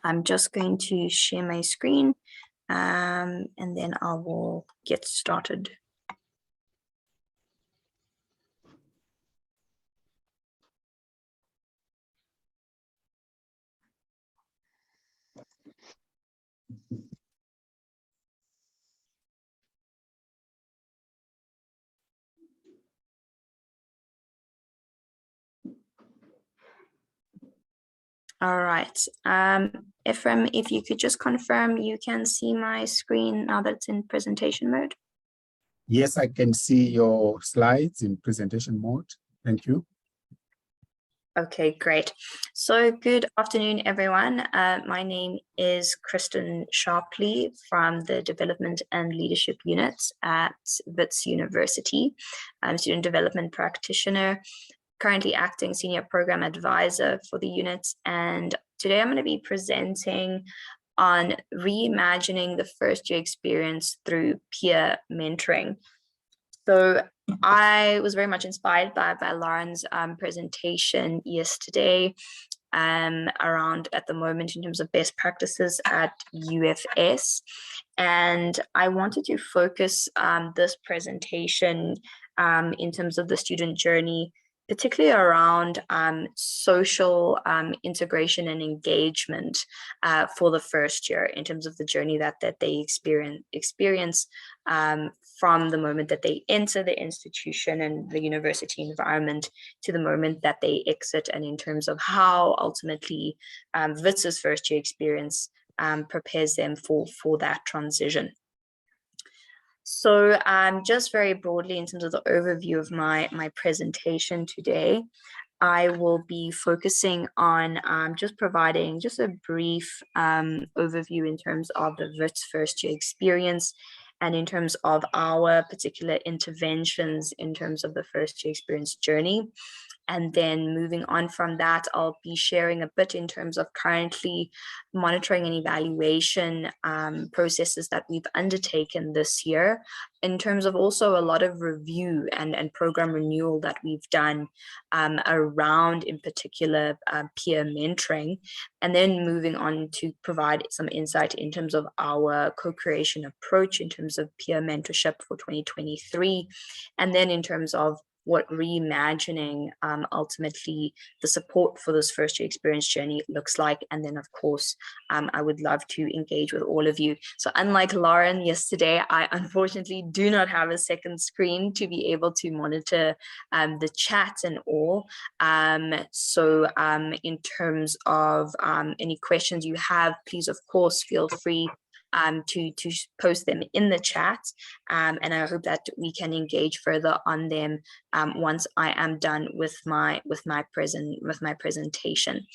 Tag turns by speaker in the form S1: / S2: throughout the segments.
S1: I'm just going to share my screen, and then I will get started. All right. Ephraim, if you could just confirm you can see my screen now that it's in presentation mode.
S2: Yes, I can see your slides in presentation mode. Thank you.
S1: Okay, great. So good afternoon, everyone. My name is Kristan Sharpley from the Development and Leadership Unit at Wits University. I'm a student development practitioner, currently acting senior program advisor for the unit. And today I'm going to be presenting on reimagining the first year experience through peer mentoring. So I was very much inspired by Lauren's presentation yesterday around at the moment in terms of best practices at UFS. And I wanted to focus this presentation in terms of the student journey, particularly around social integration and engagement for the first year in terms of the journey that they experience from the moment that they enter the institution and the university environment to the moment that they exit, and in terms of how ultimately Wits's first year experience prepares them for that transition. So just very broadly in terms of the overview of my presentation today, I will be focusing on just providing just a brief overview in terms of the Wits first year experience and in terms of our particular interventions in terms of the first year experience journey. And then moving on from that, I'll be sharing a bit in terms of currently monitoring and evaluation processes that we've undertaken this year, in terms of also a lot of review and program renewal that we've done around, in particular, peer mentoring. And then moving on to provide some insight in terms of our co-creation approach in terms of peer mentorship for 2023. And then in terms of what reimagining ultimately the support for this first year experience journey looks like. And then of course, I would love to engage with all of you. So unlike Lauren yesterday, I unfortunately do not have a second screen to be able to monitor the chat and all. So in terms of any questions you have, please of course feel free to post them in the chat, and I hope that we can engage further on them once I am done with my presentation.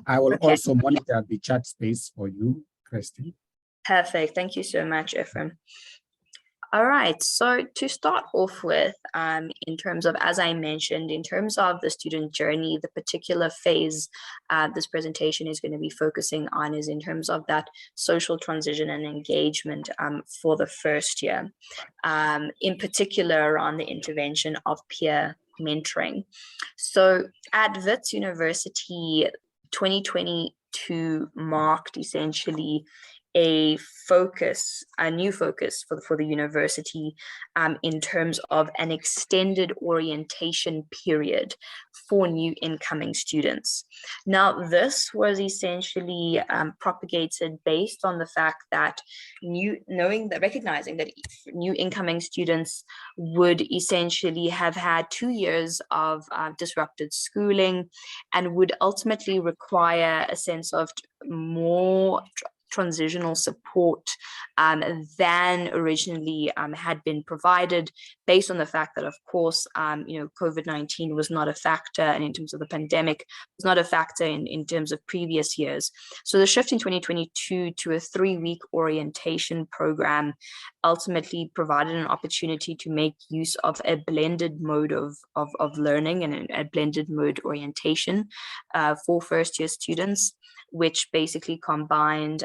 S2: I will also monitor the chat space for you, Kristan.
S1: Perfect. Thank you so much, Ephraim. All right, so to start off with, in terms of, as I mentioned, in terms of the student journey, the particular phase this presentation is going to be focusing on is in terms of that social transition and engagement for the first year, in particular around the intervention of peer mentoring. So at Wits University, 2022 marked essentially a new focus for the university in terms of an extended orientation period for new incoming students. Now, this was essentially propagated based on the fact that recognizing that new incoming students would essentially have had 2 years of disrupted schooling and would ultimately require a sense of more transitional support than originally had been provided, based on the fact that, of course, COVID-19 was not a factor, and in terms of the pandemic, was not a factor in terms of previous years. So the shift in 2022 to a 3-week orientation program ultimately provided an opportunity to make use of a blended mode of learning and a blended mode orientation for first-year students. which basically combined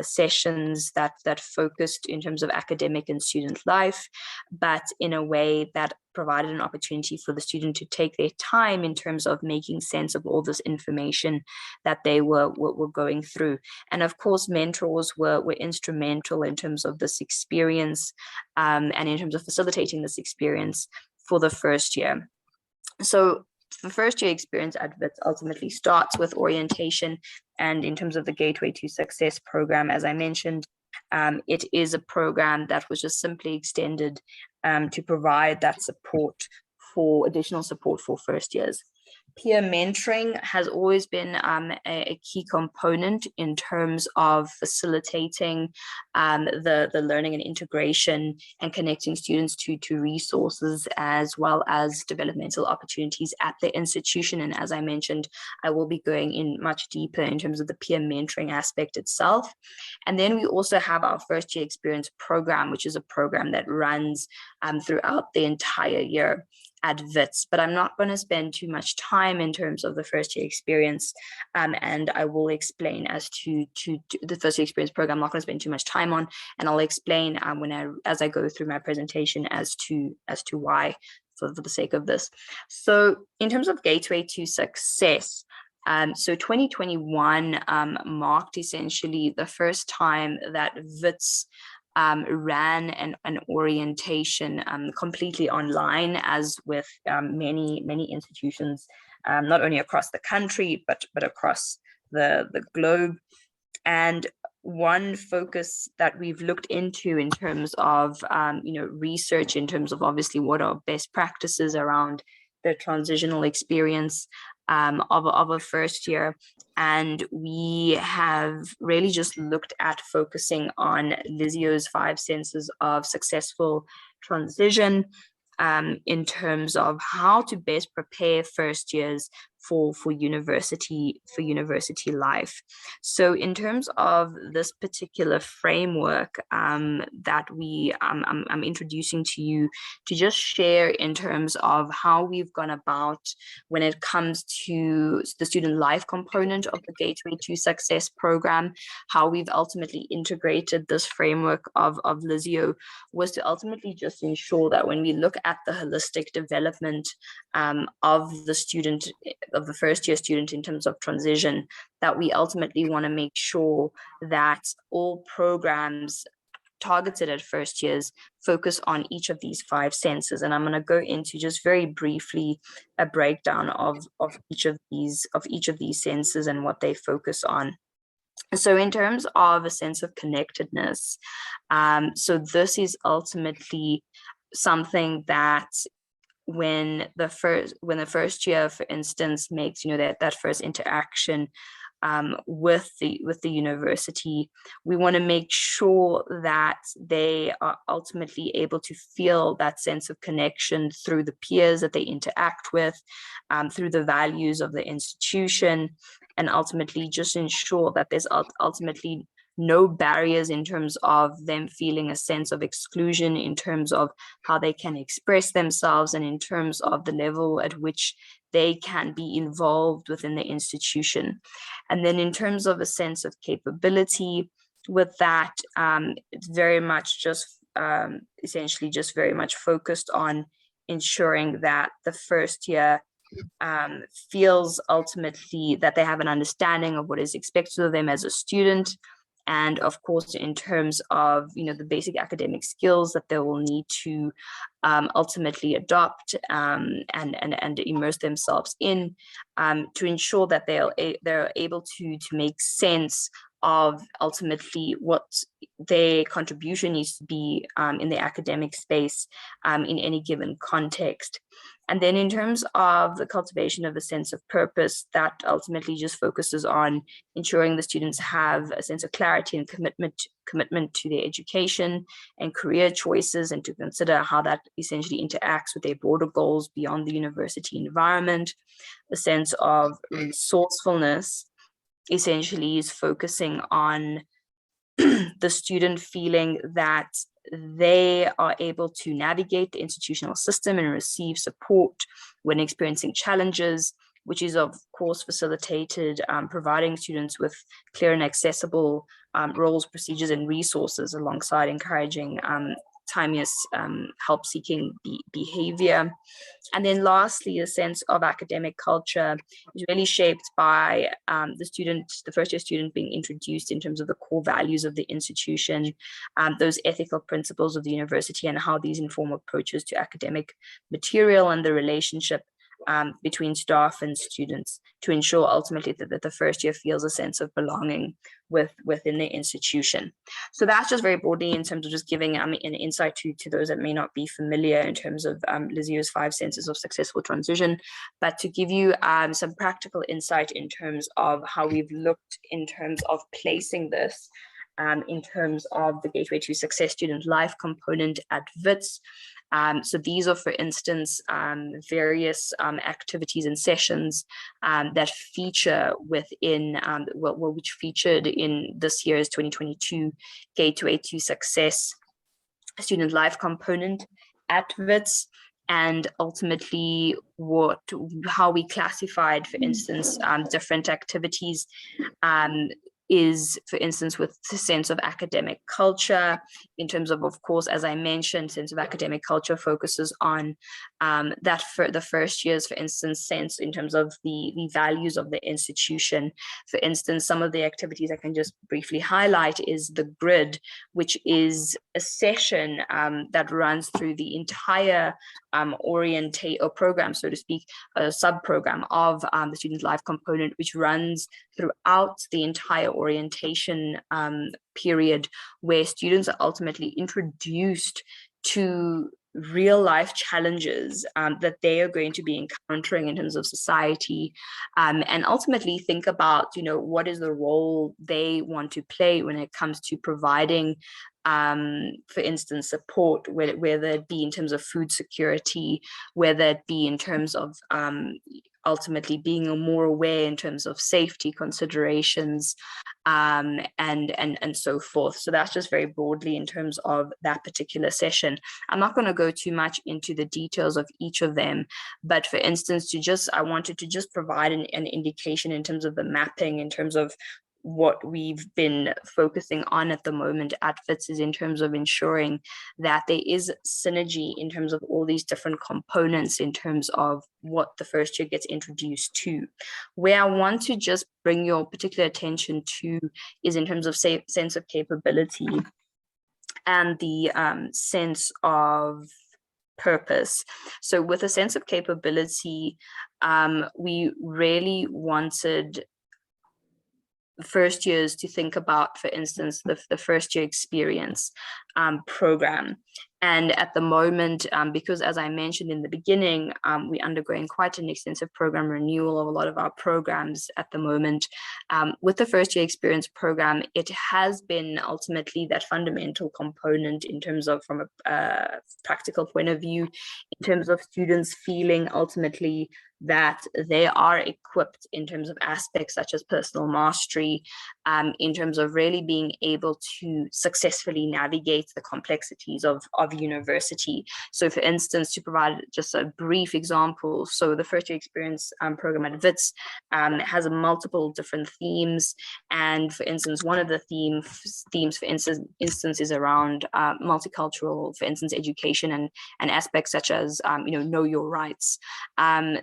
S1: sessions that focused in terms of academic and student life, but in a way that provided an opportunity for the student to take their time in terms of making sense of all this information that they were going through. And of course, mentors were instrumental in terms of this experience and in terms of facilitating this experience for the first year. So the first year experience at Wits ultimately starts with orientation, and in terms of the Gateway to Success program, as I mentioned, it is a program that was just simply extended to provide that support for additional support for first years. Peer mentoring has always been a key component in terms of facilitating the learning and integration and connecting students to resources as well as developmental opportunities at the institution. And as I mentioned, I will be going in much deeper in terms of the peer mentoring aspect itself. And then we also have our first year experience program, which is a program that runs throughout the entire year at Wits, but I'm not going to spend too much time in terms of the first year experience, and I will explain as to the first year experience program. I'm not going to spend too much time on, and I'll explain as I go through my presentation as to why, for the sake of this. So in terms of Gateway to Success, so 2021 marked essentially the first time that Wits ran an orientation completely online, as with many institutions, not only across the country, but across the globe. And one focus that we've looked into in terms of research, in terms of obviously what are best practices around the transitional experience of a first year. And we have really just looked at focusing on Lizzio's 5 senses of successful transition in terms of how to best prepare first years for university life. So in terms of this particular framework that I'm introducing to you, to just share in terms of how we've gone about when it comes to the student life component of the Gateway to Success program, how we've ultimately integrated this framework of Lizzio, was to ultimately just ensure that when we look at the holistic development of the student, of the first year student in terms of transition, that we ultimately want to make sure that all programs targeted at first years focus on each of these 5 senses. And I'm going to go into just very briefly a breakdown of each of these senses and what they focus on. So in terms of a sense of connectedness, so this is ultimately something that when the first year, for instance, makes that first interaction with the university, we want to make sure that they are ultimately able to feel that sense of connection through the peers that they interact with, through the values of the institution, and ultimately just ensure that there's ultimately no barriers in terms of them feeling a sense of exclusion, in terms of how they can express themselves, and in terms of the level at which they can be involved within the institution. And then in terms of a sense of capability, with that, it's very much just essentially just very much focused on ensuring that the first year feels ultimately that they have an understanding of what is expected of them as a student. And of course, in terms of the basic academic skills that they will need to ultimately adopt and immerse themselves in, to ensure that they're able to make sense of ultimately what their contribution needs to be in the academic space in any given context. And then in terms of the cultivation of a sense of purpose, that ultimately just focuses on ensuring the students have a sense of clarity and commitment to their education and career choices, and to consider how that essentially interacts with their broader goals beyond the university environment. A sense of resourcefulness essentially is focusing on the student feeling that they are able to navigate the institutional system and receive support when experiencing challenges, which is of course facilitated providing students with clear and accessible roles, procedures, and resources, alongside encouraging timeous help-seeking behavior. And then lastly, a sense of academic culture is really shaped by the first-year student being introduced in terms of the core values of the institution, those ethical principles of the university, and how these inform approaches to academic material and the relationship between staff and students, to ensure ultimately that the first year feels a sense of belonging within the institution. So that's just very broadly in terms of just giving an insight to those that may not be familiar in terms of Lizio's 5 senses of successful transition, but to give you some practical insight in terms of how we've looked in terms of placing this in terms of the Gateway to Success student life component at Wits. So these are, for instance, various activities and sessions that feature within, which featured in this year's 2022 Gateway to Success student life component at Wits, and ultimately how we classified, for instance, different activities is, for instance, with the sense of academic culture, in terms of course, as I mentioned, sense of academic culture focuses on that for the first year's, for instance, sense in terms of the values of the institution. For instance, some of the activities I can just briefly highlight is the grid, which is a session that runs through the entire program, so to speak, a sub-program of the student life component, which runs throughout the entire orientation period, where students are ultimately introduced to real life challenges that they are going to be encountering in terms of society, and ultimately think about, what is the role they want to play when it comes to providing, for instance, support, whether it be in terms of food security, whether it be in terms of ultimately being more aware in terms of safety considerations, and so forth. So that's just very broadly in terms of that particular session. I'm not going to go too much into the details of each of them, but for instance, I wanted to just provide an indication in terms of the mapping, in terms of what we've been focusing on at the moment at Wits, is in terms of ensuring that there is synergy in terms of all these different components in terms of what the first year gets introduced to. Where I want to just bring your particular attention to is in terms of sense of capability and the sense of purpose. So with a sense of capability, we really wanted first years to think about, for instance, the first year experience program. And at the moment, because as I mentioned in the beginning, we're undergoing quite an extensive program renewal of a lot of our programs at the moment. With the first year experience program, it has been ultimately that fundamental component in terms of, from a practical point of view, in terms of students feeling ultimately that they are equipped in terms of aspects such as personal mastery, in terms of really being able to successfully navigate the complexities of university. So for instance, to provide just a brief example, so the first year experience program at Wits has multiple different themes. And for instance, one of the themes, for instance, is around multicultural, for instance, education and aspects such as, know your rights.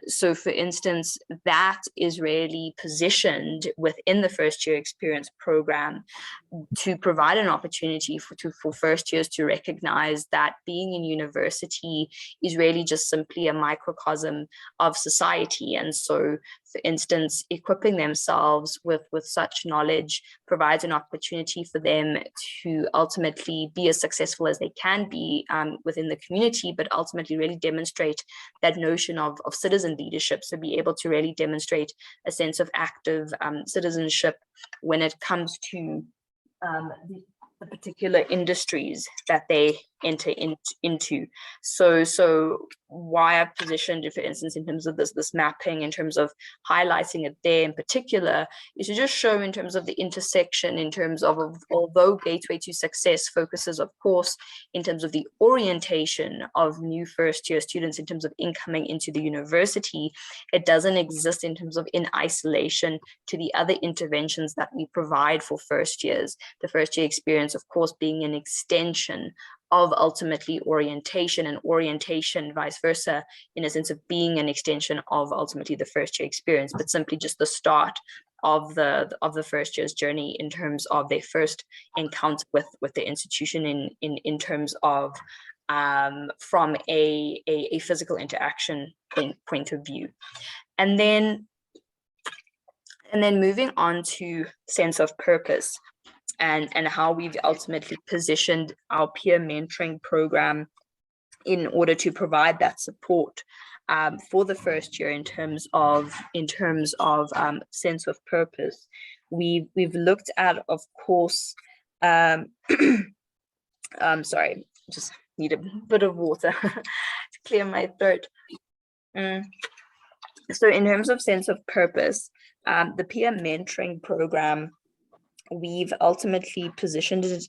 S1: So for instance, that is really positioned within the first year experience program to provide an opportunity for first years to recognize that being in university is really just simply a microcosm of society. And so, for instance, equipping themselves with such knowledge provides an opportunity for them to ultimately be as successful as they can be within the community, but ultimately really demonstrate that notion of citizen leadership. So be able to really demonstrate a sense of active citizenship when it comes to the particular industries that they into. So why I've positioned it, for instance, in terms of this mapping, in terms of highlighting it there in particular, is to just show in terms of the intersection, in terms of although Gateway to Success focuses, of course, in terms of the orientation of new first-year students in terms of incoming into the university, it doesn't exist in terms of in isolation to the other interventions that we provide for first years. The first year experience, of course, being an extension of ultimately orientation, and orientation vice versa, in a sense of being an extension of ultimately the first year experience, but simply just the start of the first year's journey in terms of their first encounter with the institution in terms of from a physical interaction point of view. And then moving on to sense of purpose, and how we've ultimately positioned our peer mentoring program in order to provide that support for the first year in terms of sense of purpose. We've looked at, of course, sorry, just need a bit of water to clear my throat. So in terms of sense of purpose, the peer mentoring program, we've ultimately positioned it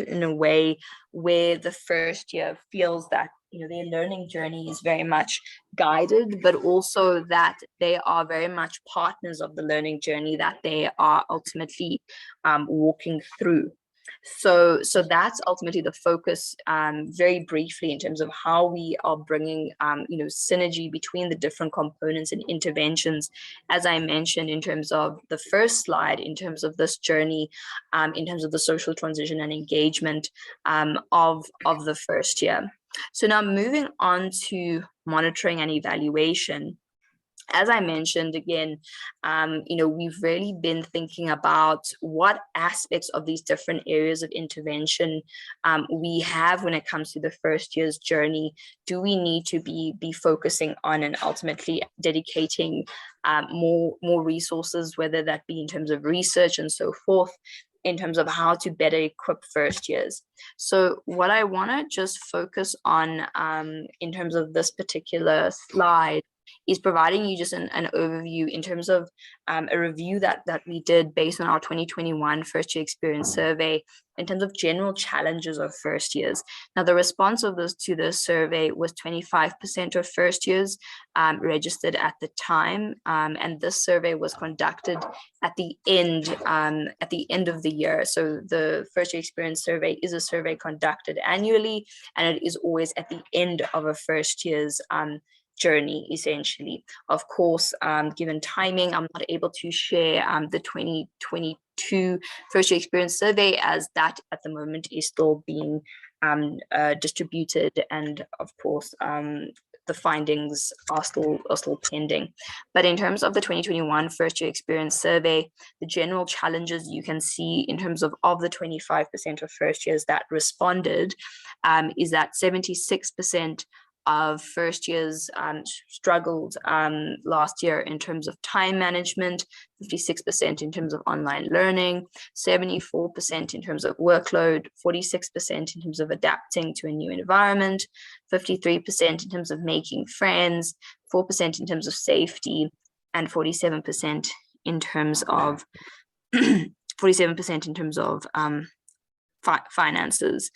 S1: in a way where the first year feels that their learning journey is very much guided, but also that they are very much partners of the learning journey that they are ultimately walking through. So that's ultimately the focus, very briefly, in terms of how we are bringing synergy between the different components and interventions, as I mentioned in terms of the first slide, in terms of this journey, in terms of the social transition and engagement of the first year. So now moving on to monitoring and evaluation. As I mentioned again, we've really been thinking about what aspects of these different areas of intervention we have when it comes to the first year's journey. Do we need to be focusing on and ultimately dedicating more resources, whether that be in terms of research and so forth, in terms of how to better equip first years? So what I want to just focus on in terms of this particular slide is providing you just an overview in terms of a review that we did based on our 2021 first year experience survey in terms of general challenges of first years. Now, the response of to this survey was 25% of first years registered at the time, and this survey was conducted at the end of the year. So the first year experience survey is a survey conducted annually, and it is always at the end of a first year's journey, essentially. Of course, given timing, I'm not able to share the 2022 first year experience survey, as that at the moment is still being distributed, and of course the findings are still pending. But in terms of the 2021 first year experience survey, the general challenges you can see in terms of the 25% of first years that responded is that 76% of first years struggled last year in terms of time management, 56% in terms of online learning, 74% in terms of workload, 46% in terms of adapting to a new environment, 53% in terms of making friends, 4% in terms of safety, and 47% in terms of 47% in terms of finances.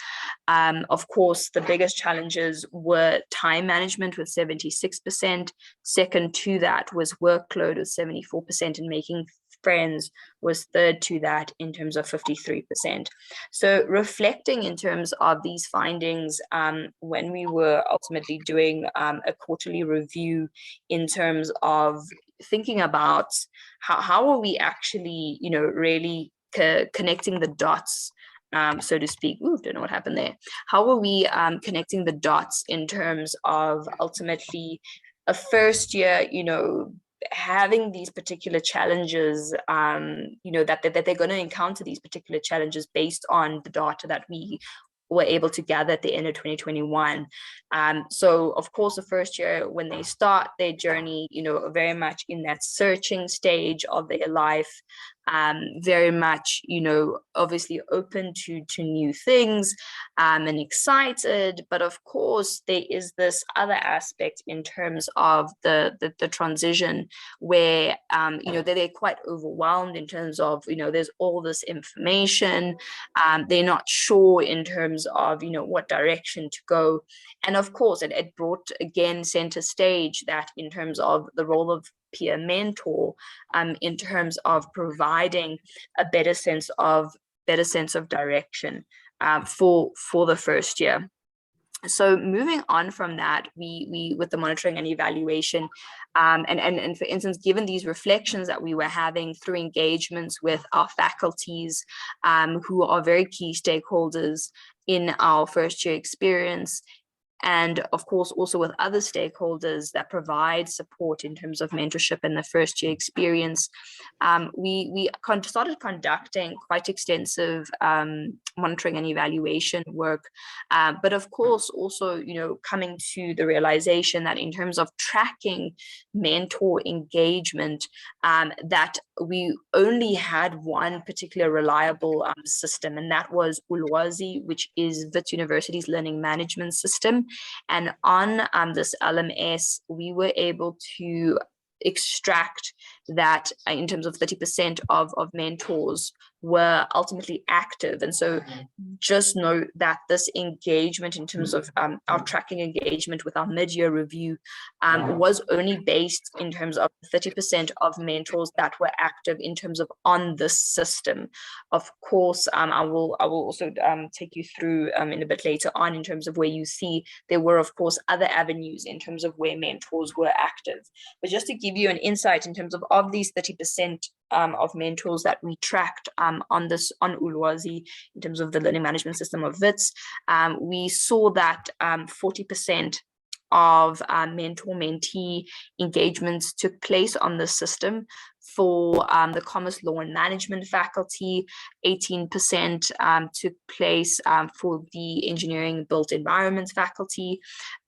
S1: Of course, the biggest challenges were time management with 76%. Second to that was workload with 74%, and making friends was third to that in terms of 53%. So reflecting in terms of these findings, when we were ultimately doing a quarterly review in terms of thinking about how are we actually, really connecting the dots, so to speak. Don't know what happened there. How are we connecting the dots in terms of ultimately a first year, having these particular challenges, that they're going to encounter these particular challenges based on the data that we were able to gather at the end of 2021. So of course, the first year, when they start their journey, very much in that searching stage of their life, very much, obviously open to new things, and excited. But of course, there is this other aspect in terms of the transition where, they're quite overwhelmed in terms of, there's all this information. They're not sure in terms of, what direction to go. And of course, it brought again center stage that in terms of the role of peer mentor, in terms of providing a better sense of direction for the first year. So moving on from that, we with the monitoring and evaluation, and for instance, given these reflections that we were having through engagements with our faculties, who are very key stakeholders in our first year experience, and of course also with other stakeholders that provide support in terms of mentorship in the first year experience, we started conducting quite extensive monitoring and evaluation work, but of course also coming to the realization that in terms of tracking mentor engagement, that we only had one particular reliable system, and that was Ulwazi, which is Wits University's learning management system. And on this LMS, we were able to extract that in terms of 30% of mentors were ultimately active. And so just know that this engagement in terms of our tracking engagement with our mid-year review was only based in terms of 30% of mentors that were active in terms of on this system. Of course, I will also take you through in a bit later on in terms of where you see there were, of course, other avenues in terms of where mentors were active. But just to give you an insight in terms of these 30% of mentors that we tracked on Ulwazi in terms of the learning management system of Wits, we saw that 40% of mentor-mentee engagements took place on the system. For the Commerce Law and Management faculty, 18% took place for the Engineering Built Environments faculty,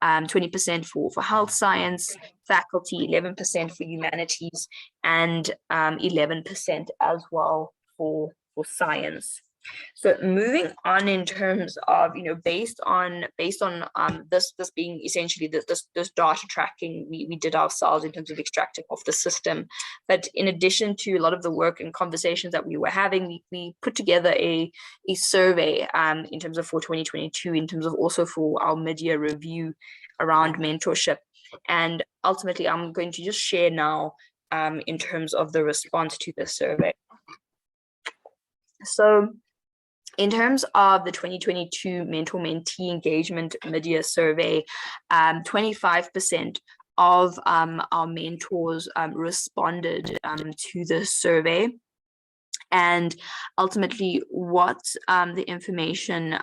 S1: 20% for Health Science faculty, 11% for Humanities, and 11% as well for Science. So moving on in terms of, based on this being essentially this data tracking we did ourselves in terms of extracting off the system. But in addition to a lot of the work and conversations that we were having, we put together a survey in terms of for 2022, in terms of also for our mid-year review around mentorship. And ultimately, I'm going to just share now in terms of the response to the survey. So in terms of the 2022 mentor-mentee engagement mid-year survey, 25% of our mentors responded to the survey. And ultimately, what the information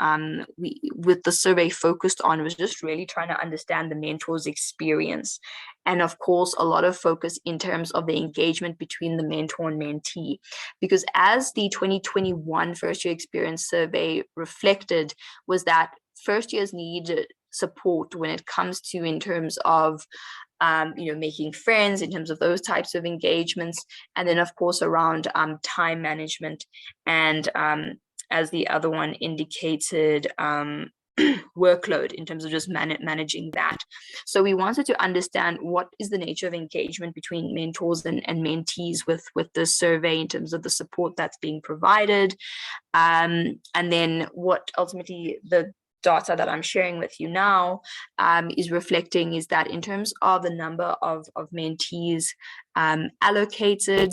S1: with the survey focused on was just really trying to understand the mentor's experience. And of course, a lot of focus in terms of the engagement between the mentor and mentee. Because as the 2021 first year experience survey reflected, was that first years need support when it comes to in terms of making friends, in terms of those types of engagements, and then of course around time management, and as the other one indicated, workload in terms of just managing that. So we wanted to understand what is the nature of engagement between mentors and mentees with this survey in terms of the support that's being provided, and then what ultimately the data that I'm sharing with you now is reflecting is that in terms of the number of mentees allocated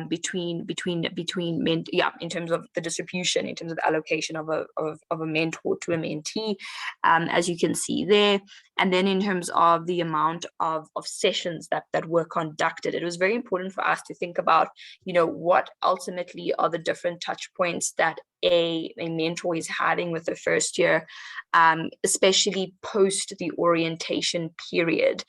S1: between in terms of the distribution, in terms of allocation of a mentor to a mentee, as you can see there. And then in terms of the amount of sessions that were conducted, it was very important for us to think about, what ultimately are the different touch points that a mentor is having with the first year, especially post the orientation period,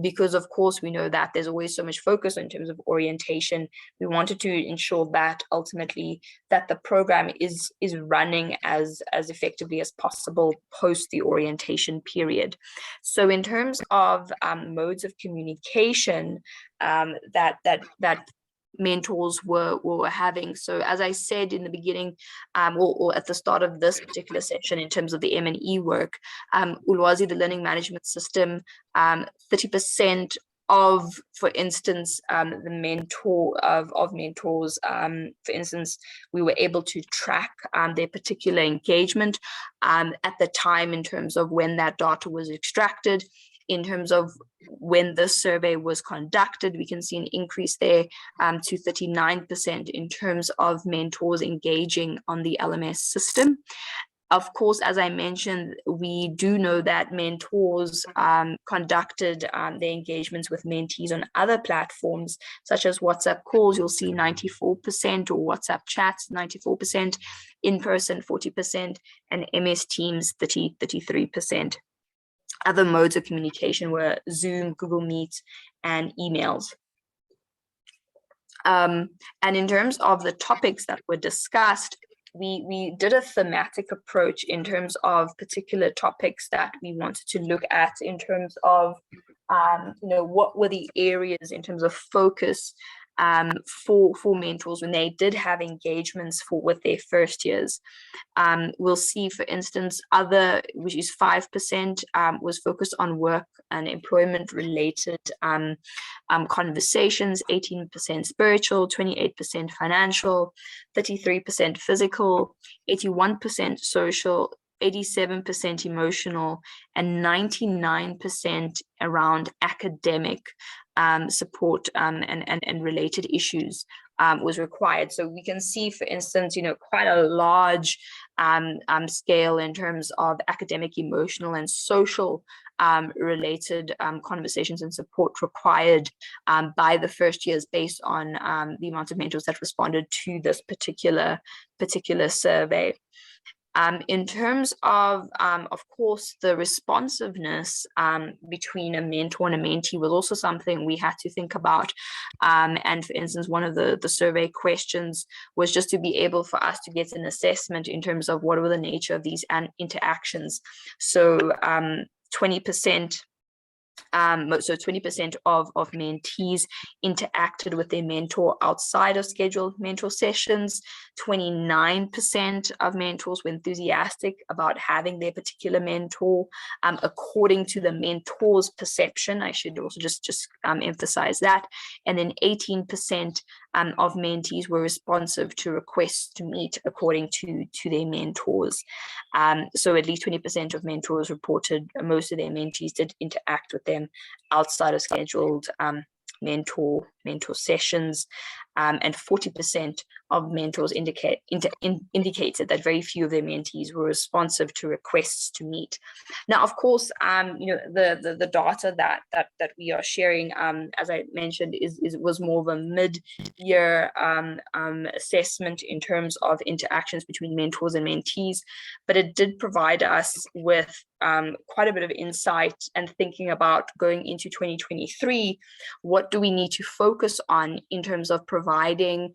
S1: because of course we know that there's always so much focus in terms of orientation. We wanted to ensure that ultimately that the program is running as effectively as possible post the orientation period. So in terms of modes of communication that mentors were having. So as I said in the beginning, or at the start of this particular session, in terms of the M&E work, Ulwazi, the learning management system, 30% of, for instance, the mentor of mentors, for instance, we were able to track their particular engagement at the time in terms of when that data was extracted. In terms of when this survey was conducted, we can see an increase there to 39% in terms of mentors engaging on the LMS system. Of course, as I mentioned, we do know that mentors conducted their engagements with mentees on other platforms, such as WhatsApp calls. You'll see 94%, or WhatsApp chats, 94%, in-person 40%, and MS Teams 33%. Other modes of communication were Zoom, Google Meet, and emails. And in terms of the topics that were discussed, we did a thematic approach in terms of particular topics that we wanted to look at in terms of, what were the areas in terms of focus for mentors when they did have engagements with their first years. We'll see, for instance, which is 5%, was focused on work and employment related conversations, 18% spiritual, 28% financial, 33% physical, 81% social, 87% emotional, and 99% around academic support and related issues was required. So we can see, for instance, quite a large scale in terms of academic, emotional, and social related conversations and support required by the first years, based on the amount of mentors that responded to this particular survey. In terms of course, the responsiveness between a mentor and a mentee was also something we had to think about. And for instance, one of the survey questions was just to be able for us to get an assessment in terms of what were the nature of these interactions. So 20%. So 20% of mentees interacted with their mentor outside of scheduled mentor sessions. 29% of mentors were enthusiastic about having their particular mentor, according to the mentor's perception. I should also just emphasize that. And then 18% of mentees were responsive to requests to meet according to their mentors. So at least 20% of mentors reported most of their mentees did interact with them outside of scheduled mentor sessions, and 40% of mentors indicated that very few of their mentees were responsive to requests to meet. Now, of course, the data that we are sharing, as I mentioned, was more of a mid-year assessment in terms of interactions between mentors and mentees, but it did provide us with quite a bit of insight and thinking about going into 2023. What do we need to focus on in terms of providing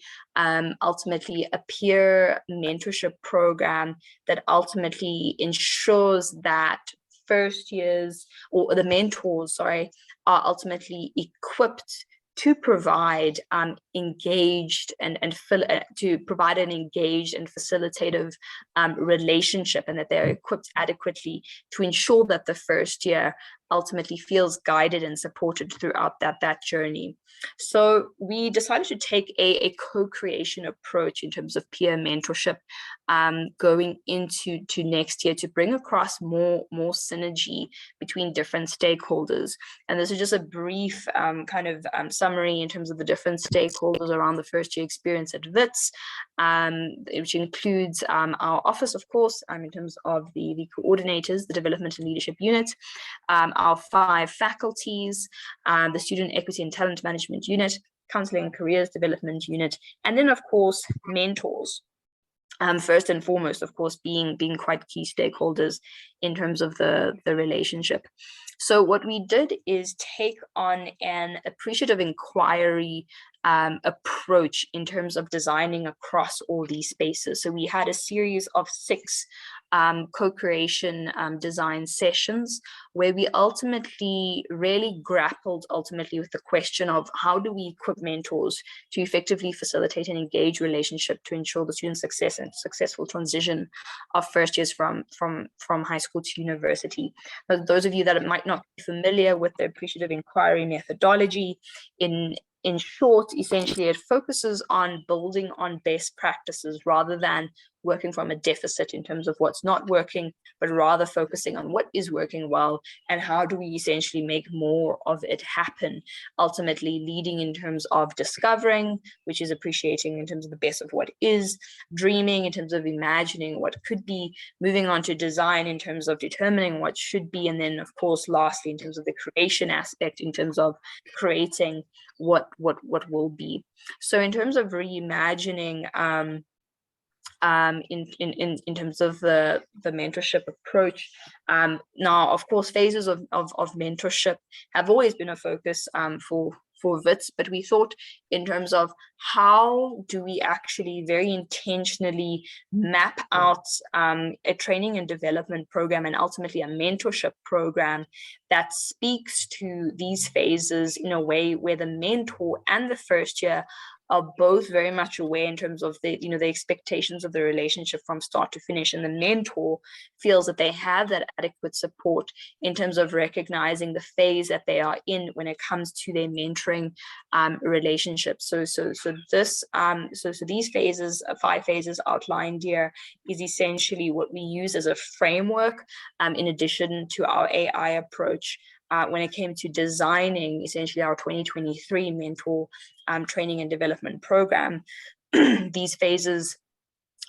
S1: ultimately a peer mentorship program that ultimately ensures that first years, or the mentors, are ultimately equipped to provide engaged and to provide an engaged and facilitative relationship, and that they're equipped adequately to ensure that the first year ultimately feels guided and supported throughout that journey. So we decided to take a co-creation approach in terms of peer mentorship going into next year, to bring across more synergy between different stakeholders. And this is just a brief summary in terms of the different stakeholders around the first year experience at Wits, which includes our office, of course, in terms of the coordinators, the development and leadership unit, our 5 faculties, the student equity and talent management unit, counseling and careers development unit, and then of course mentors. First and foremost, of course, being quite key stakeholders in terms of the relationship. So what we did is take on an appreciative inquiry approach in terms of designing across all these spaces. So we had a series of 6 co-creation design sessions, where we ultimately really grappled with the question of how do we equip mentors to effectively facilitate an engaged relationship to ensure the student success and successful transition of first years from high school to university. Those of you that might not be familiar with the appreciative inquiry methodology, in short, essentially, it focuses on building on best practices rather than working from a deficit in terms of what's not working, but rather focusing on what is working well and how do we essentially make more of it happen, ultimately leading in terms of discovering, which is appreciating in terms of the best of what is, dreaming in terms of imagining what could be, moving on to design in terms of determining what should be, and then of course lastly in terms of the creation aspect, in terms of creating what will be. So in terms of reimagining, in terms of the mentorship approach, now of course phases of mentorship have always been a focus for Wits, but we thought in terms of how do we actually very intentionally map out a training and development program and ultimately a mentorship program that speaks to these phases in a way where the mentor and the first year are both very much aware in terms of the expectations of the relationship from start to finish, and the mentor feels that they have that adequate support in terms of recognizing the phase that they are in when it comes to their mentoring relationship. So these phases, 5 phases outlined here, is essentially what we use as a framework in addition to our AI approach when it came to designing essentially our 2023 mentor training and development program. These phases,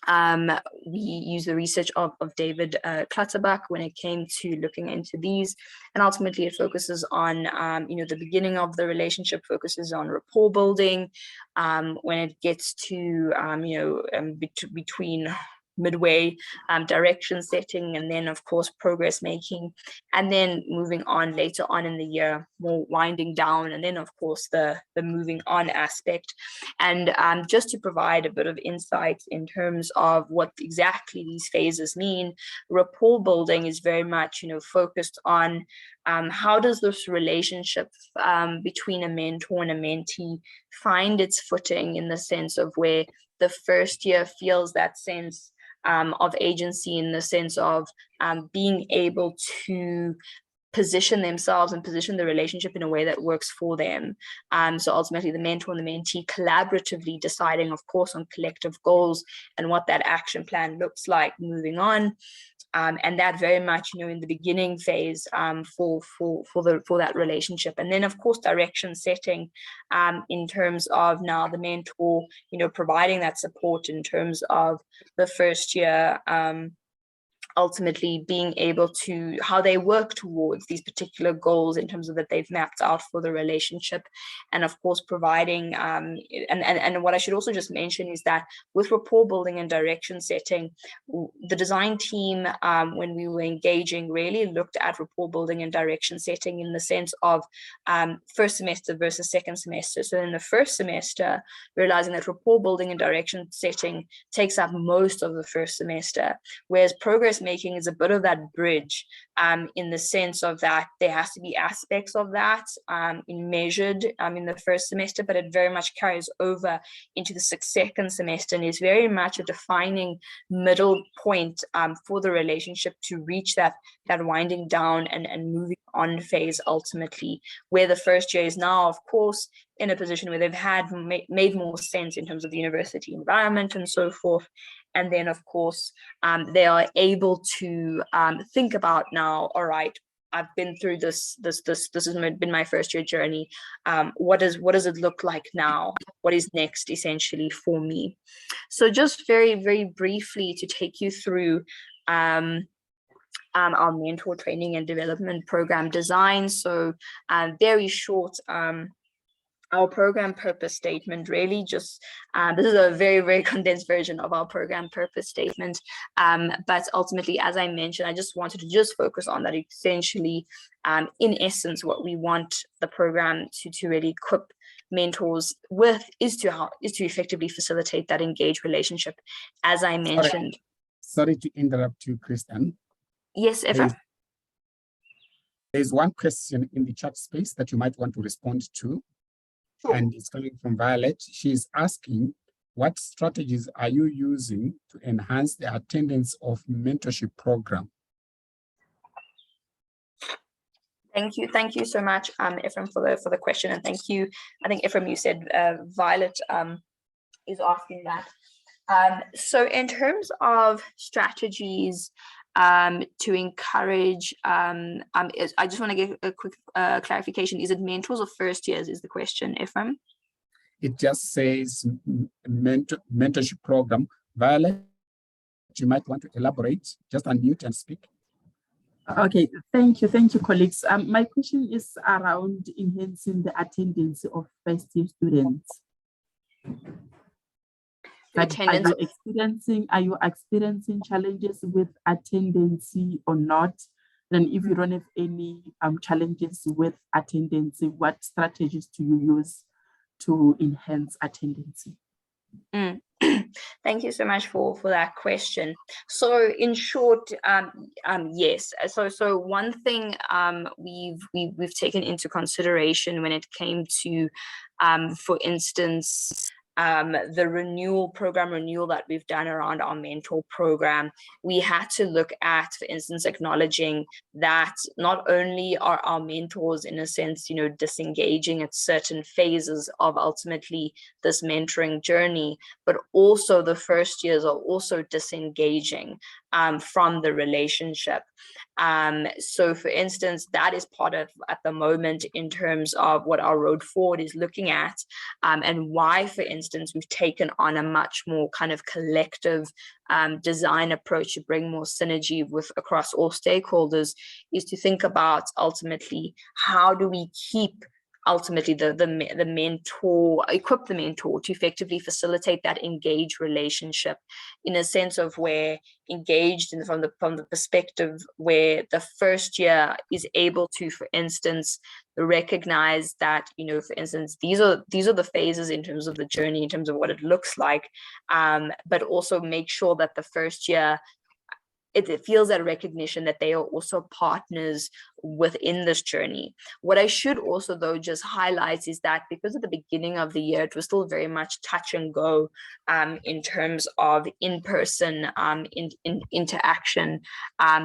S1: we use the research of David Clutterbuck when it came to looking into these, and ultimately it focuses on the beginning of the relationship, focuses on rapport building, when it gets to between midway, direction setting, and then of course progress making, and then moving on later on in the year, more winding down, and then of course the moving on aspect. And just to provide a bit of insight in terms of what exactly these phases mean, rapport building is very much focused on how does this relationship between a mentor and a mentee find its footing, in the sense of where the first year feels that sense of agency, in the sense of being able to position themselves and position the relationship in a way that works for them. So ultimately the mentor and the mentee collaboratively deciding, of course, on collective goals and what that action plan looks like moving on. And that very much, in the beginning phase for that relationship. And then, of course, direction setting in terms of now the mentor, providing that support in terms of the first year, ultimately being able to, how they work towards these particular goals in terms of that they've mapped out for the relationship. And of course, providing, and what I should also just mention is that with rapport building and direction setting, the design team, when we were engaging, really looked at rapport building and direction setting in the sense of first semester versus second semester. So in the first semester, realizing that rapport building and direction setting takes up most of the first semester, whereas progress making is a bit of that bridge, in the sense of that there has to be aspects of that measured in the first semester, but it very much carries over into the second semester and is very much a defining middle point for the relationship to reach that winding down and moving on phase, ultimately, where the first year is now, of course, in a position where they've had made more sense in terms of the university environment and so forth. And then, of course, they are able to think about now, all right, I've been through this has been my first year journey. What does it look like now? What is next, essentially, for me? So just very, very briefly to take you through our mentor training and development program design. So very short, our program purpose statement, really just, this is a very, very condensed version of our program purpose statement. But ultimately, as I mentioned, I just wanted to just focus on that essentially, in essence, what we want the program to really equip mentors with is to effectively facilitate that engaged relationship, as I mentioned.
S2: Sorry to interrupt you, Kristan.
S1: Yes, Ephraim.
S2: There's one question in the chat space that you might want to respond to.
S1: Sure.
S2: And it's coming from Violet. She's asking, what strategies are you using to enhance the attendance of mentorship program?
S1: Thank you so much, Ephraim, for the question, and thank you. I think Ephraim, you said Violet is asking that. So in terms of strategies to encourage, I just want to give a quick clarification. Is it mentors or first years is the question, Ephraim?
S2: It just says mentorship program. Violet, you might want to elaborate. Just unmute and speak.
S3: Okay, thank you, colleagues. My question is around enhancing the attendance of first-year students. Are you experiencing challenges with attendance or not? And if you don't have any challenges with attendance, what strategies do you use to enhance attendance?
S1: Thank you so much for that question. So in short, yes. So one thing we've taken into consideration when it came to, for instance, the program renewal that we've done around our mentor program, we had to look at, for instance, acknowledging that not only are our mentors, in a sense, disengaging at certain phases of ultimately this mentoring journey, but also the first years are also disengaging from the relationship. So for instance, that is part of, at the moment, in terms of what our road forward is looking at, and why, for instance, we've taken on a much more kind of collective design approach to bring more synergy across all stakeholders, is to think about ultimately how do we keep ultimately the mentor, equip the mentor to effectively facilitate that engaged relationship, in a sense of where engaged from the perspective where the first year is able to, for instance, recognize that, for instance, these are the phases in terms of the journey, in terms of what it looks like, but also make sure that the first year it feels that recognition that they are also partners within this journey. What I should also, though, just highlight is that because at the beginning of the year, it was still very much touch and go in terms of in-person interaction.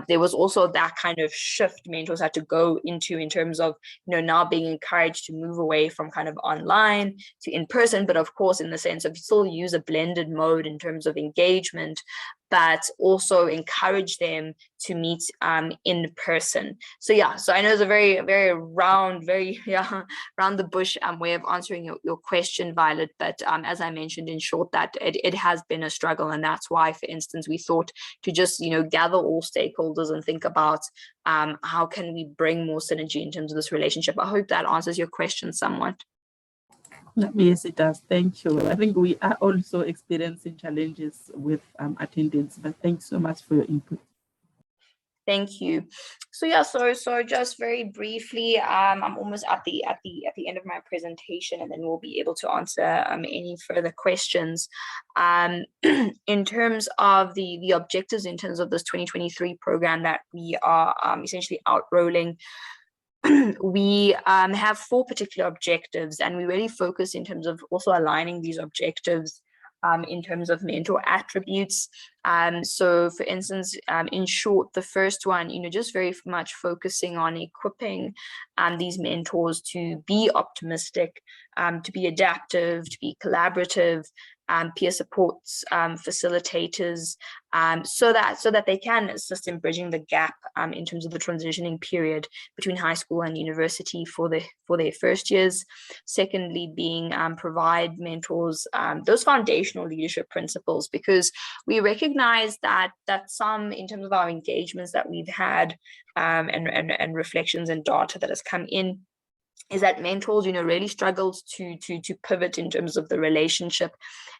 S1: There was also that kind of shift mentors had to go into in terms of, now being encouraged to move away from kind of online to in-person, but of course, in the sense of still use a blended mode in terms of engagement, but also encourage them to meet in person. So yeah, so I know it's a very, very round, round the bush way of answering your question, Violet. But as I mentioned in short, that it has been a struggle, and that's why, for instance, we thought to just gather all stakeholders and think about how can we bring more synergy in terms of this relationship. I hope that answers your question somewhat.
S3: Yes, it does. Thank you. I think we are also experiencing challenges with attendance, but thanks so much for your input.
S1: Thank you. So yeah, so just very briefly, I'm almost at the end of my presentation, and then we'll be able to answer any further questions. In terms of the objectives, in terms of this 2023 program that we are essentially outrolling, we have 4 particular objectives, and we really focus in terms of also aligning these objectives in terms of mentor attributes. So for instance, in short, the first one, just very much focusing on equipping these mentors to be optimistic, to be adaptive, to be collaborative, peer supports, facilitators, so that they can assist in bridging the gap in terms of the transitioning period between high school and university for their first years. Secondly, being provide mentors those foundational leadership principles, because we recognize that some, in terms of our engagements that we've had and reflections and data that has come in, is that mentors, really struggled to pivot in terms of the relationship.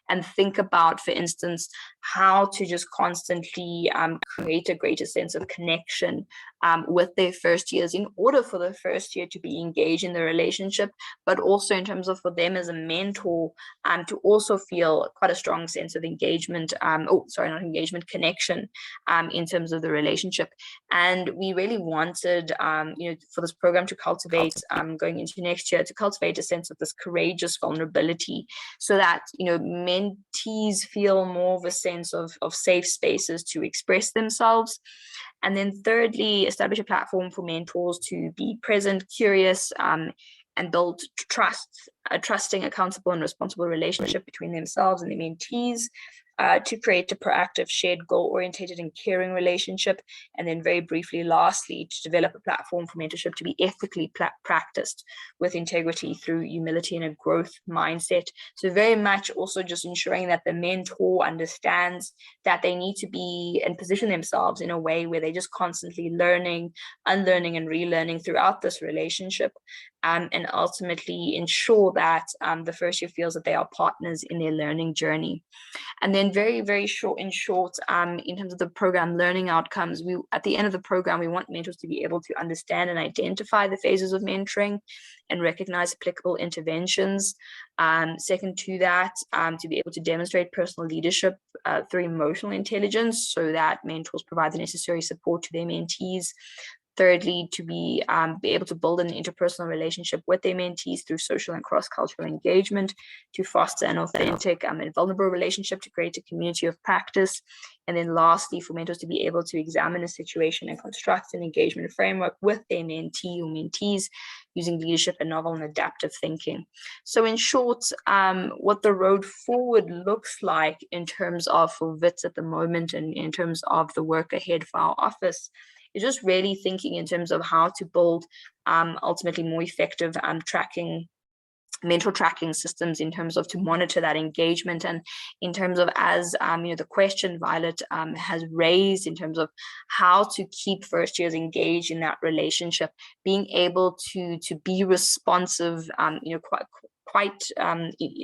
S1: and think about, for instance, how to just constantly create a greater sense of connection with their first years in order for the first year to be engaged in the relationship, but also in terms of for them as a mentor to also feel quite a strong sense of engagement, connection in terms of the relationship. And we really wanted, for this program to cultivate, going into next year, to cultivate a sense of this courageous vulnerability, so that, mentees feel more of a sense of safe spaces to express themselves. And then thirdly, establish a platform for mentors to be present, curious, and build a trusting, accountable, and responsible relationship between themselves and the mentees, to create a proactive, shared, goal-oriented and caring relationship. And then very briefly, lastly, to develop a platform for mentorship to be ethically practiced with integrity through humility and a growth mindset. So very much also just ensuring that the mentor understands that they need to be and position themselves in a way where they're just constantly learning, unlearning, and relearning throughout this relationship, and ultimately ensure that the first year feels that they are partners in their learning journey. And then very, very short, in terms of the program learning outcomes, at the end of the program, we want mentors to be able to understand and identify the phases of mentoring and recognize applicable interventions. Second to that, to be able to demonstrate personal leadership through emotional intelligence, so that mentors provide the necessary support to their mentees. Thirdly, to be able to build an interpersonal relationship with their mentees through social and cross-cultural engagement, to foster an authentic and vulnerable relationship, to create a community of practice. And then lastly, for mentors to be able to examine a situation and construct an engagement framework with their mentee or mentees using leadership and novel and adaptive thinking. So in short, what the road forward looks like in terms of for Wits at the moment, and in terms of the work ahead for our office, is just really thinking in terms of how to build ultimately more effective mentor tracking systems in terms of to monitor that engagement, and in terms of, as the question Violet has raised, in terms of how to keep first years engaged in that relationship, being able to be responsive quite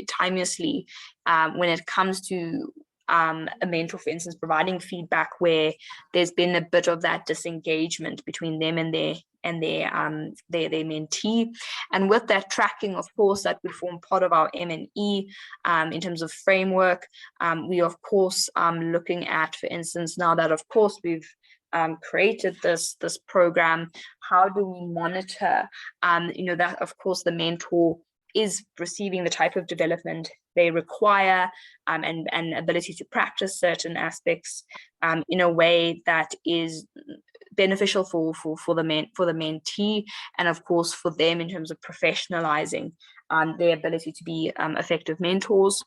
S1: timelessly when it comes to a mentor, for instance, providing feedback where there's been a bit of that disengagement between them and their mentee. And with that tracking, of course, that would form part of our M&E in terms of framework. We, of course, looking at, for instance, now that, of course, we've created this program, how do we monitor, that, of course, the mentor is receiving the type of development they require, and ability to practice certain aspects in a way that is beneficial for the mentee, and of course for them in terms of professionalizing their ability to be effective mentors.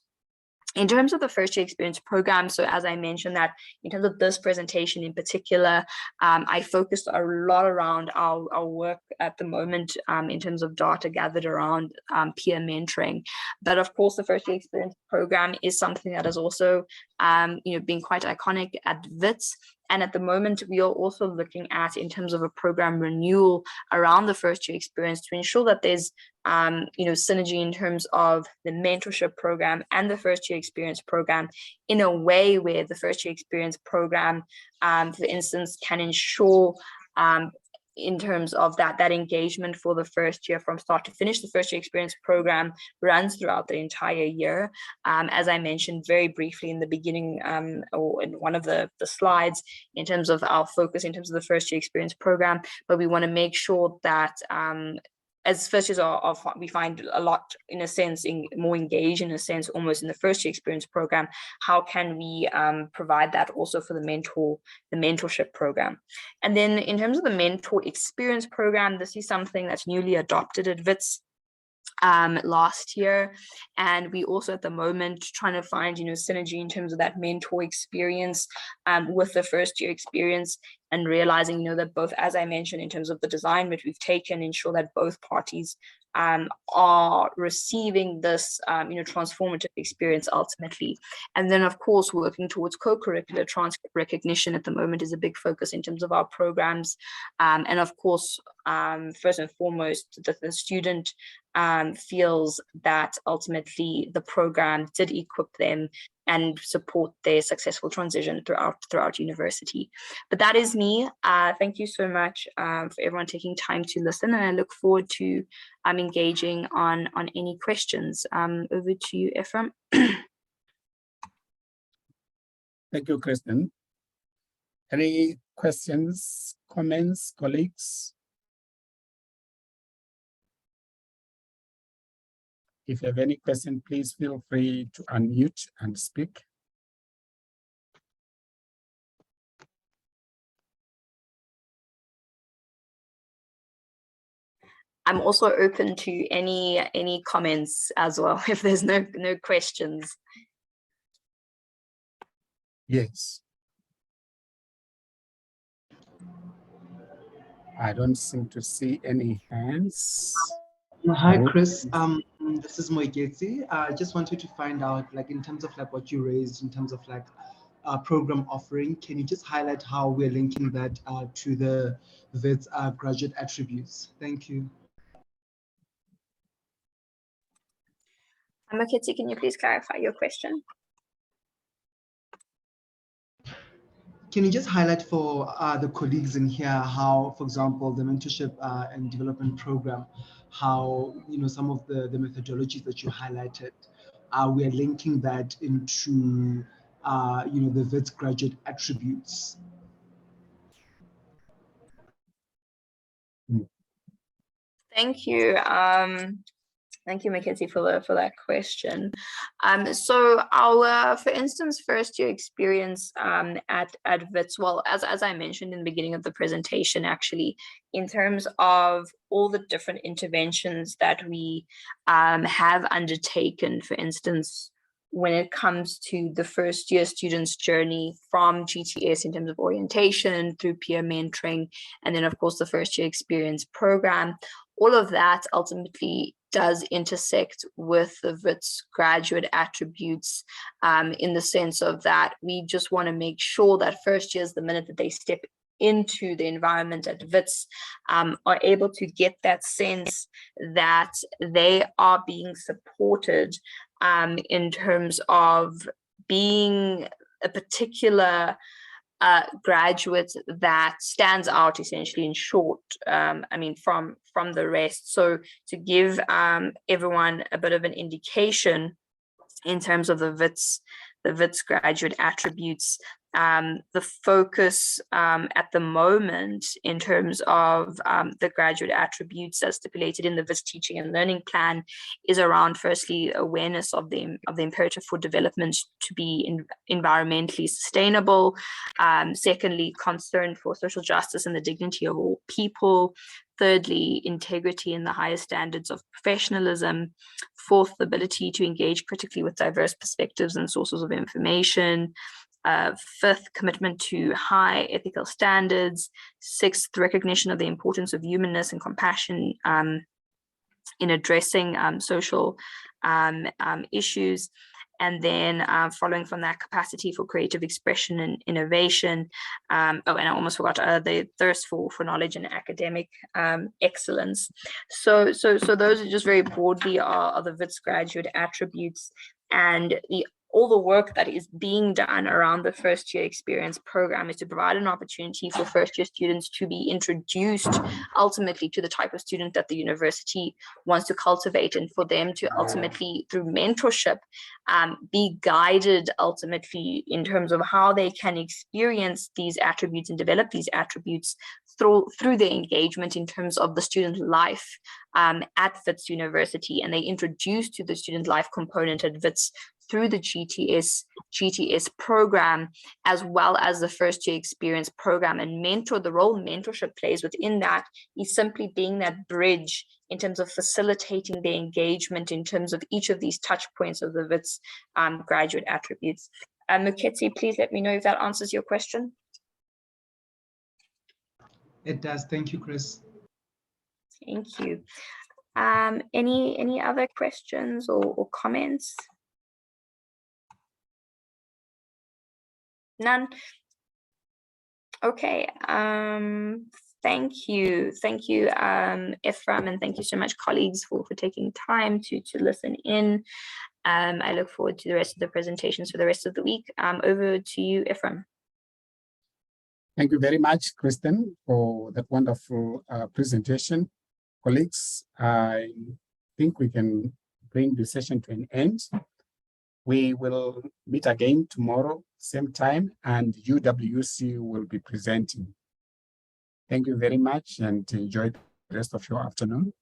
S1: In terms of the first year experience program, so as I mentioned, that in terms of this presentation in particular, I focused a lot around our work at the moment in terms of data gathered around peer mentoring. But of course, the first year experience program is something that has also been quite iconic at Wits. And at the moment, we are also looking at, in terms of a program renewal around the first year experience, to ensure that there's synergy in terms of the mentorship program and the first year experience program, in a way where the first year experience program, for instance, can ensure in terms of that engagement for the first year from start to finish. The first year experience program runs throughout the entire year. As I mentioned very briefly in the beginning, or in one of the slides, in terms of our focus in terms of the first year experience program, but we want to make sure that as first years we find a lot, in a sense, more engaged, in a sense, almost in the first year experience program. How can we provide that also for the mentorship program? And then in terms of the mentor experience program, this is something that's newly adopted at Wits last year, and we also at the moment trying to find synergy in terms of that mentor experience with the first year experience, and realizing, that both, as I mentioned, in terms of the design which we've taken, ensure that both parties are receiving this, transformative experience ultimately. And then, of course, working towards co-curricular transcript recognition at the moment is a big focus in terms of our programs. And of course, first and foremost, that the student feels that ultimately the program did equip them and support their successful transition throughout university. But that is me. Thank you so much for everyone taking time to listen, and I look forward to engaging on any questions. Over to you, Ephraim.
S2: Thank you, Kristan. Any questions, comments, colleagues? If you have any question, please feel free to unmute and speak.
S1: I'm also open to any comments as well, if there's no questions.
S2: Yes. I don't seem to see any hands.
S4: Hi, Chris. This is Moigezi. I just wanted to find out, like, in terms of like what you raised in terms of like program offering, can you just highlight how we're linking that to the Wits graduate attributes? Thank you.
S1: Moigezi, can you please clarify your question?
S4: Can you just highlight for the colleagues in here how, for example, the mentorship and development program, how, some of the methodologies that you highlighted, we're linking that into, the Wits graduate attributes?
S1: Thank you. Thank you, Mackenzie, for that question. So our, for instance, first year experience at Wits, well, as I mentioned in the beginning of the presentation, actually, in terms of all the different interventions that we have undertaken, for instance, when it comes to the first year students' journey from GTS in terms of orientation through peer mentoring, and then of course the first year experience program, all of that ultimately does intersect with the Wits graduate attributes, in the sense of that we just want to make sure that first years, the minute that they step into the environment at Wits, are able to get that sense that they are being supported in terms of being a particular graduate that stands out, essentially, in short, from the rest. So to give everyone a bit of an indication in terms of the Wits graduate attributes, the focus at the moment in terms of the graduate attributes as stipulated in the Wits teaching and learning plan is around, firstly, awareness of the imperative for development to be environmentally sustainable. Secondly, concern for social justice and the dignity of all people. Thirdly, integrity and the highest standards of professionalism. Fourth, the ability to engage critically with diverse perspectives and sources of information. Fifth, commitment to high ethical standards. Sixth, recognition of the importance of humanness and compassion in addressing social issues. And then following from that, capacity for creative expression and innovation. And I almost forgot the thirst for knowledge and academic excellence. So those are just very broadly are the Wits graduate attributes, and all the work that is being done around the first year experience program is to provide an opportunity for first year students to be introduced ultimately to the type of student that the university wants to cultivate, and for them to ultimately, through mentorship, be guided ultimately in terms of how they can experience these attributes and develop these attributes through their engagement in terms of the student life at Wits University. And they introduced to the student life component at Wits through the GTS program, as well as the first year experience program. And the role mentorship plays within that is simply being that bridge in terms of facilitating the engagement in terms of each of these touch points of the Wits graduate attributes. Muketsi, please let me know if that answers your question.
S4: It does. Thank you, Chris.
S1: Thank you. Any other questions or comments? None? Okay. Thank you, Ephraim, and thank you so much, colleagues, for taking time to listen in. I look forward to the rest of the presentations for the rest of the week. Over to you, Ephraim.
S2: Thank you very much, Kristan, for that wonderful presentation. Colleagues, I think we can bring the session to an end. We will meet again tomorrow, same time, and UWC will be presenting. Thank you very much and enjoy the rest of your afternoon.